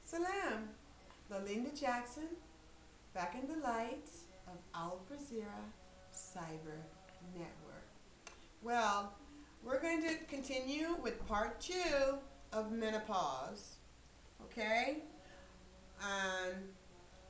Salam, Lalinda Jackson, back in the light of our Brazeera Cyber Network. Well, we're going to continue with part 2 of menopause. Okay? Um,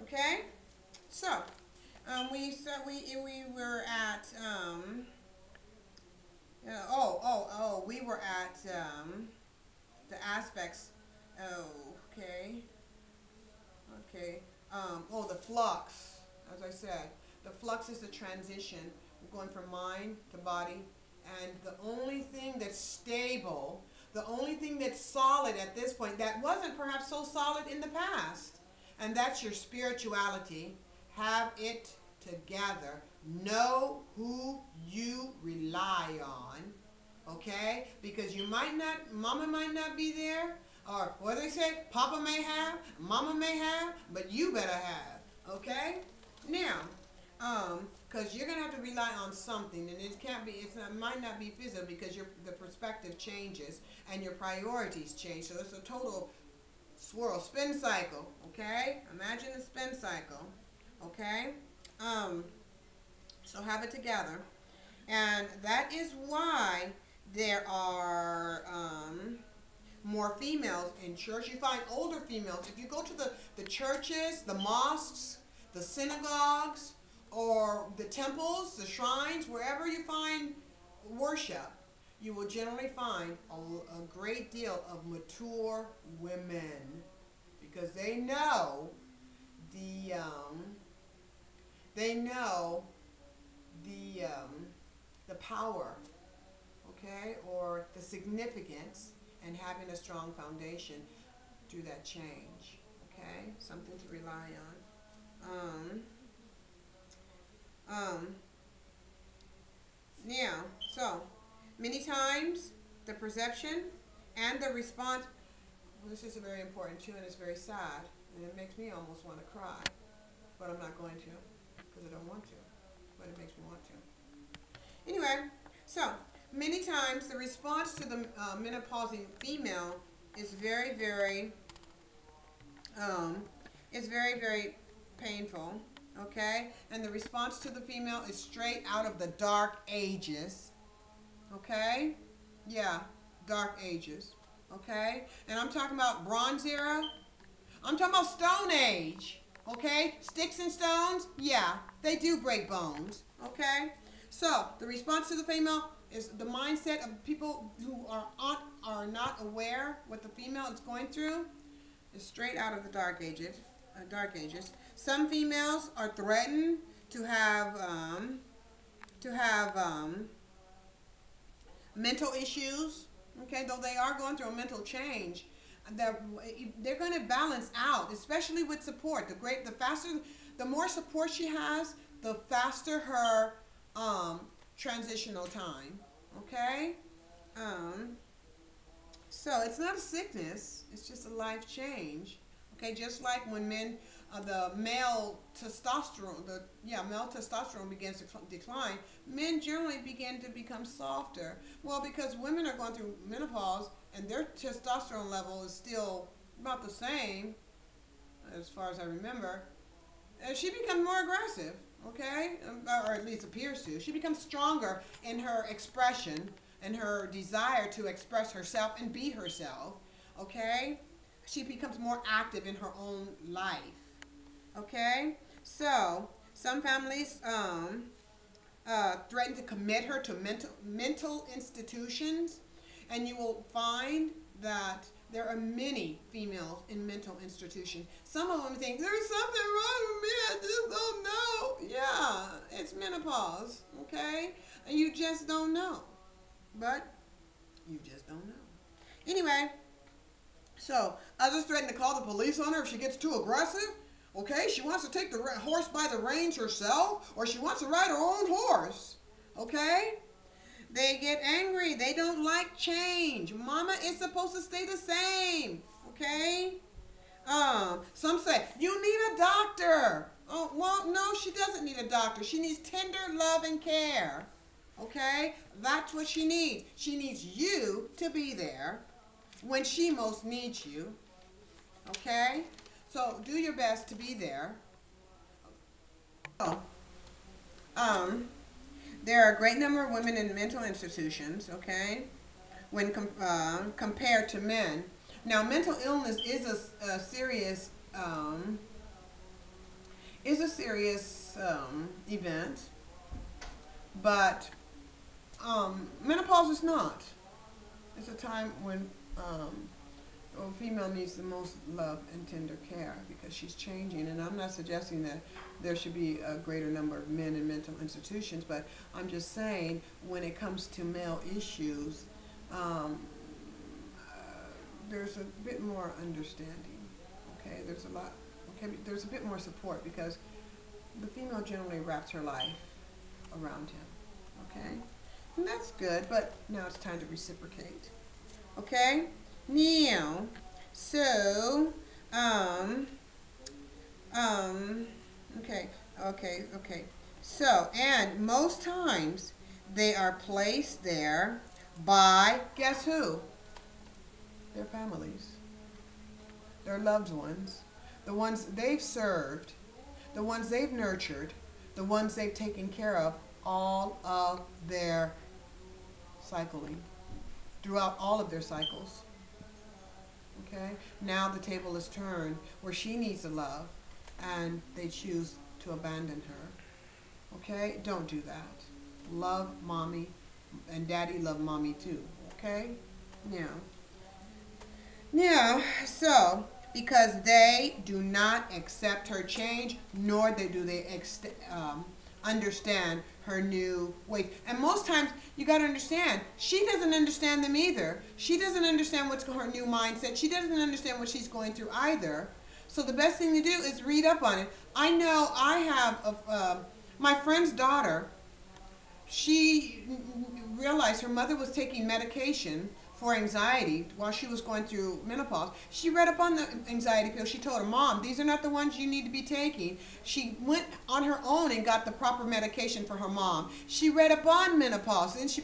okay? So, we were at we were at the aspects. Oh, okay. Okay. The flux, as I said. The flux is the transition. We're going from mind to body. And the only thing that's stable, the only thing that's solid at this point, that wasn't perhaps so solid in the past, and that's your spirituality. Have it together. Know who you rely on, okay? Because you might not, mama might not be there, or what do they say? Papa may have, mama may have, but you better have, okay? Now, because you're gonna have to rely on something, and it can't be. It might not be physical because the perspective changes and your priorities change. So it's a total swirl, spin cycle. Okay, imagine the spin cycle. Okay, so have it together, and that is why there are more females in church. You find older females. If you go to the churches, the mosques, the synagogues, or the temples, the shrines, wherever you find worship, you will generally find a great deal of mature women because they know the they know the power, okay, or the significance, and having a strong foundation through that change, okay, something to rely on. Now, so many times the perception and the response. Well, this is very important too, and it's very sad, and it makes me almost want to cry, but I'm not going to because I don't want to, but it makes me want to. Anyway, so many times the response to the menopausing female is very, very, very painful. Okay, and the response to the female is straight out of the dark ages. Okay, yeah, dark ages. Okay, and I'm talking about Bronze Era. I'm talking about Stone Age. Okay, sticks and stones. Yeah, they do break bones. Okay, so the response to the female is the mindset of people who are not aware what the female is going through is straight out of the Dark Ages. Dark Ages. Some females are threatened to have mental issues. Okay, though they are going through a mental change, they're going to balance out, especially with support. The more support she has, the faster her transitional time. Okay, so it's not a sickness; it's just a life change. Okay, just like when men, the male testosterone, male testosterone begins to decline, men generally begin to become softer. Well, because women are going through menopause and their testosterone level is still about the same, as far as I remember, she becomes more aggressive. Okay, or at least appears to. She becomes stronger in her expression and her desire to express herself and be herself. Okay. She becomes more active in her own life. Okay, so some families threaten to commit her to mental institutions, and you will find that there are many females in mental institutions. Some of them think there's something wrong with me, I just don't know. Yeah, it's menopause. Okay, and you just don't know, but you just don't know. Anyway. So, others threaten to call the police on her if she gets too aggressive. Okay, she wants to take the horse by the reins herself, or she wants to ride her own horse. Okay? They get angry. They don't like change. Mama is supposed to stay the same. Okay? Some say, you need a doctor. Oh, well, no, she doesn't need a doctor. She needs tender love and care. Okay? That's what she needs. She needs you to be there when she most needs you. Okay? okay? So do your best to be there. Oh, um, there are a great number of women in mental institutions, okay, when compared to men. Now, mental illness is a serious event, but menopause is not. It's a time when a female needs the most love and tender care because she's changing. And I'm not suggesting that there should be a greater number of men in mental institutions, but I'm just saying when it comes to male issues, um, there's a bit more understanding. Okay, there's a lot. Okay, there's a bit more support because the female generally wraps her life around him. Okay, and that's good. But now it's time to reciprocate. Okay, now, so um, okay, okay. So, and most times they are placed there by, guess who? Their families, their loved ones, the ones they've served, the ones they've nurtured, the ones they've taken care of all of their cycling, throughout all of their cycles. Okay? Now the table is turned where she needs the love and they choose to abandon her. Okay? Don't do that. Love mommy, and daddy love mommy too. Okay? Now, so, because they do not accept her change, nor do they understand her new ways. And most times, you got to understand, she doesn't understand them either. She doesn't understand what's her new mindset. She doesn't understand what she's going through either. So the best thing to do is read up on it. I know I have my friend's daughter. She realized her mother was taking medication for anxiety while she was going through menopause. She read up on the anxiety pills. She told her mom, these are not the ones you need to be taking. She went on her own and got the proper medication for her mom. She read up on menopause, and she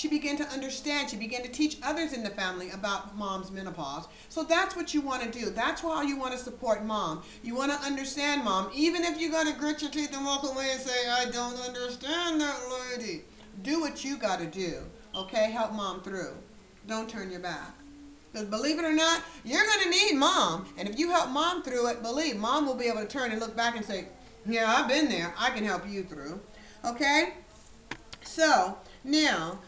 began to understand. She began to teach others in the family about mom's menopause. So that's what you want to do. That's how you want to support mom. You want to understand mom, even if you're going to grit your teeth and walk away and say, I don't understand that lady. Do what you got to do. Okay? Help mom through. Don't turn your back. Because believe it or not, you're going to need mom. And if you help mom through it, believe mom will be able to turn and look back and say, yeah, I've been there. I can help you through. Okay? So, now,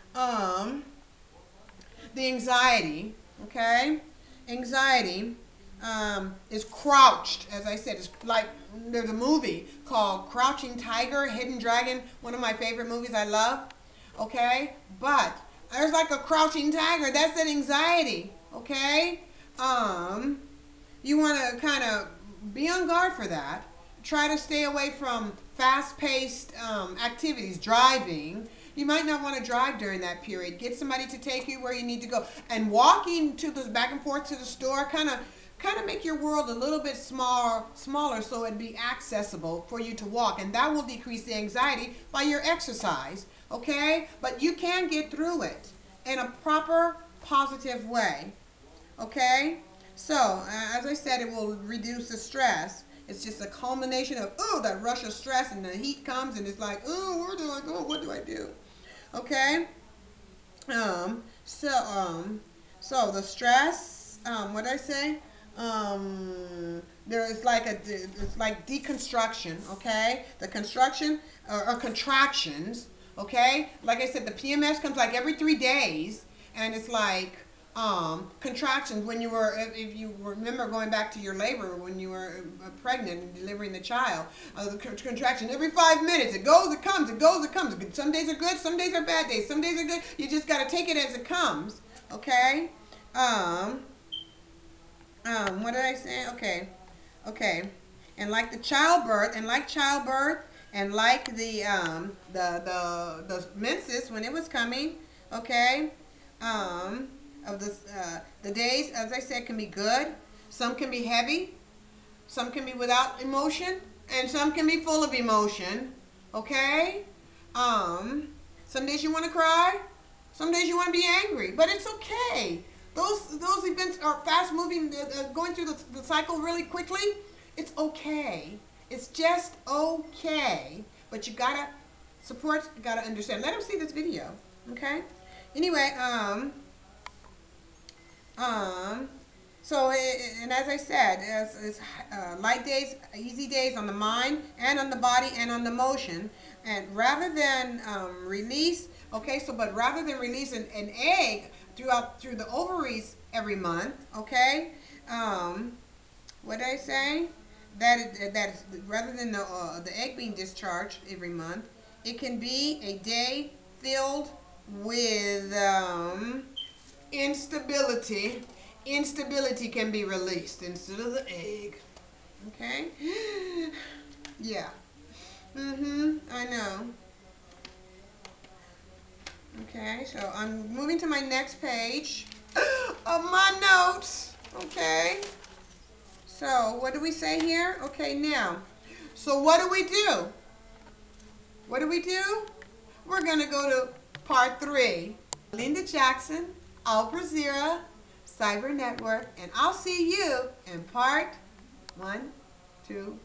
the anxiety, okay? Anxiety is crouched, as I said. It's like, there's a movie called Crouching Tiger, Hidden Dragon, one of my favorite movies I love. Okay? But there's like a crouching tiger. That's an anxiety. Okay? You want to kind of be on guard for that. Try to stay away from fast-paced activities, driving. You might not want to drive during that period. Get somebody to take you where you need to go. And walking to the back and forth to the store kind of make your world a little bit smaller so it'd be accessible for you to walk. And that will decrease the anxiety by your exercise. Okay? But you can get through it in a proper, positive way. Okay? So, as I said, it will reduce the stress. It's just a culmination of, that rush of stress, and the heat comes, and it's like, where do I go? What do I do? Okay? So the stress, what did I say? It's like deconstruction, okay? The construction, or contractions, okay? Like I said, the PMS comes like every 3 days, and it's like contractions when you were, if you remember going back to your labor when you were pregnant and delivering the child, the contraction every 5 minutes. It goes, it comes, it goes, it comes. Some days are good, some days are bad days. Some days are good. You just got to take it as it comes, okay? What did I say? Okay. And like childbirth, and like the menses when it was coming, okay? Of the days, as I said, can be good. Some can be heavy. Some can be without emotion, and some can be full of emotion. Okay? Some days you want to cry. Some days you want to be angry, but it's okay. those events are fast moving, going through the cycle really quickly. It's okay. It's just okay. But you gotta support. You gotta understand. Let them see this video. Okay. Anyway, um, so, and as I said, it's light days, easy days on the mind and on the body and on the motion. And rather than release, okay, so but rather than release an egg through the ovaries every month, okay, what did I say? Rather than the egg being discharged every month, it can be a day filled with instability. Instability can be released instead of the egg. Okay? Yeah. I know. Okay, so I'm moving to my next page of my notes. Okay. So, what do we say here? Okay, now. So, what do we do? What do we do? We're going to go to part 3. Linda Jackson, Brazeera, Cyber Network, and I'll see you in part 1, 2,